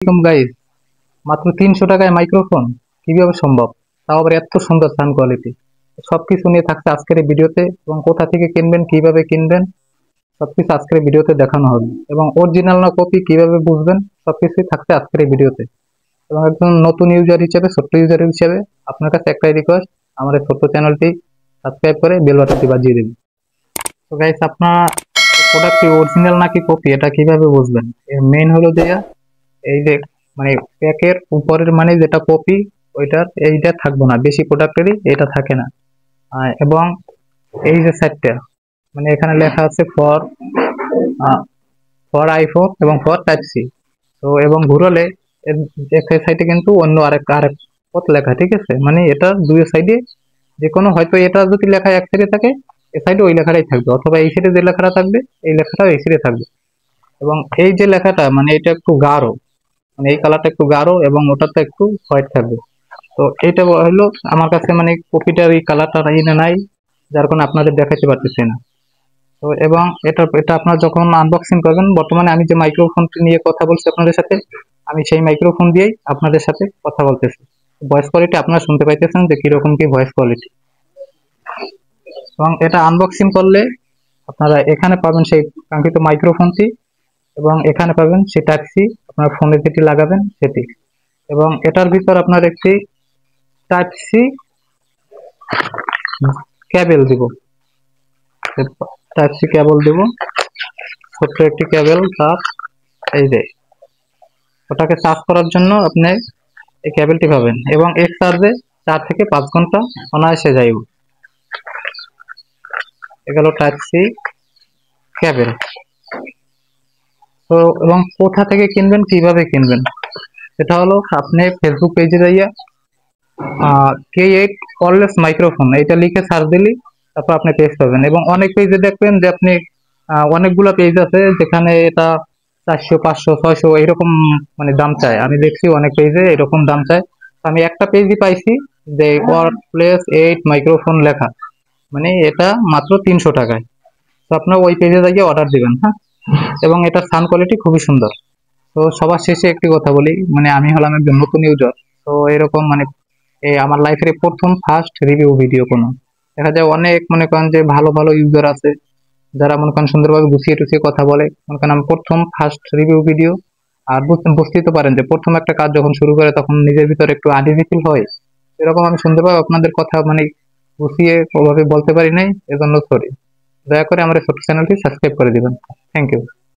Guys, মাত্র 300 টাকায় microphone কিভাবে সম্ভব, তাও আবার এত সুন্দর সাউন্ড কোয়ালিটি। সবকিছু নিয়ে থাকছে আজকের এই ভিডিওতে, এবং কোথা থেকে কিনবেন, কিভাবে কিনবেন, সবকিছু আজকের এই ভিডিওতে দেখানো হবে। এবং অরিজিনাল না কপি কিভাবে বুঝবেন, সবকিছুই থাকছে আজকের এই ভিডিওতে। এবং একজন নতুন ইউজার হিসেবে, ছোট্ট ইউজার হিসেবে আপনার কাছে একটাই রিকোয়েস্ট, আমার এই ছোট্ট চ্যানেলটি সাবস্ক্রাইব করে বেল বাটনটি বাজিয়ে দিন। তো গাইস, আপনার প্রোডাক্টটি অরিজিনাল নাকি কপি এটা কিভাবে বুঝবেন? এর মেইন হলো যে এই যে মানে প্যাকের উপরের মানে যেটা কপি, ওইটার এইটা থাকবে না, বেশি প্রোডাক্টেরই এটা থাকে না। এবং এই যে সাইডটা, মানে এখানে লেখা আছে ফর ফর আইফোন এবং ফর টাইপ সি। তো এবং ঘুরালে এক সাইডে কিন্তু অন্য আরেক আরেক পথ লেখা, ঠিক আছে? মানে এটা দুই সাইডে যে কোনো, হয়তো এটা যদি লেখা এক সাইডে থাকে, এই সাইডে ওই লেখাটাই থাকবে, অথবা এই সাইডে যে লেখাটা থাকবে এই লেখাটাও এই সাইডে থাকবে। এবং এই যে লেখাটা মানে এটা একটু গাঢ়, মানে এই কালারটা একটু গাঢ় এবং ওটাতে একটু হোয়াইট থাকবে। তো এটা হলো আমার কাছে, মানে কপিটার এই কালারটা নাই, যার কারণে আপনাদের দেখাতে পারতেছি না। তো এবং এটা এটা আপনারা যখন আনবক্সিং করবেন, বর্তমানে আমি যে মাইক্রোফোনটি নিয়ে কথা বলছি আপনাদের সাথে, আমি সেই মাইক্রোফোন দিয়েই আপনাদের সাথে কথা বলতেছি। ভয়েস কোয়ালিটি আপনারা শুনতে পাইতেছেন যে কিরকম কি ভয়েস কোয়ালিটি। এবং এটা আনবক্সিং করলে আপনারা এখানে পাবেন সেই কাঙ্ক্ষিত মাইক্রোফোনটি, এবং এখানে পাবেন সেই টাইপ সি, আপনার ফোনে যেটি লাগাবেন সেটি। এবং এটার ভিতর আপনার একটি টাইপ সি কেবল দিব, টাইপ সি কেবল দিব, ছোট্ট একটি কেবল তার। এই যে ওটাকে চার্জ করার জন্য আপনি এই কেবলটি পাবেন, এবং এক চার্জে 4 থেকে 5 ঘন্টা অনায়াসে যাইব। এগুলো টাইপ সি কেবল। তো এবং কোথা থেকে কিনবেন, কিভাবে কিনবেন, সেটা হলো আপনি ফেসবুক পেজে যাইয়া K8 কর্ডলেস মাইক্রোফোন এটা লিখে সার্চ দিলি, তারপর আপনি পেজ পাবেন। এবং অনেক পেজে দেখবেন যে আপনি অনেকগুলো পেজ আছে যেখানে এটা 400 500 600 এইরকম মানে দাম চায়। আমি দেখছি অনেক পেজে এরকম দাম চায়। তো আমি একটা পেজই পাইছি যে কর্ডলেস 8 মাইক্রোফোন লেখা, মানে এটা মাত্র 300 টাকায়। তো আপনার ওই পেজে গিয়ে অর্ডার দিবেন, হ্যাঁ। এবং এটার সাউন্ড কোয়ালিটি খুবই সুন্দর। তো সবার শেষে একটি কথা বলি, মানে আমি হলাম একজন নতুন ইউজার। তো এরকম মানে এই আমার লাইফের প্রথম ফার্স্ট রিভিউ ভিডিও কোনো, দেখা যায় অনেক মনে করেন যে ভালো ভালো ইউজার আছে যারা মনে করেন সুন্দরভাবে গুছিয়ে টুছিয়ে কথা বলে, মনে করেন আমি প্রথম ফার্স্ট রিভিউ ভিডিও। আর বুঝতেই তো পারেন যে প্রথম একটা কাজ যখন শুরু করে তখন নিজের ভিতরে একটু আনইজি ফিল হয়। এরকম আমি সুন্দরভাবে আপনাদের কথা মানে গুছিয়ে ওভাবে বলতে পারি নাই, এজন্য সরি। দয়া করে আমার এই ছোট্ট চ্যানেলটি সাবস্ক্রাইব করে দিবেন। Thank you.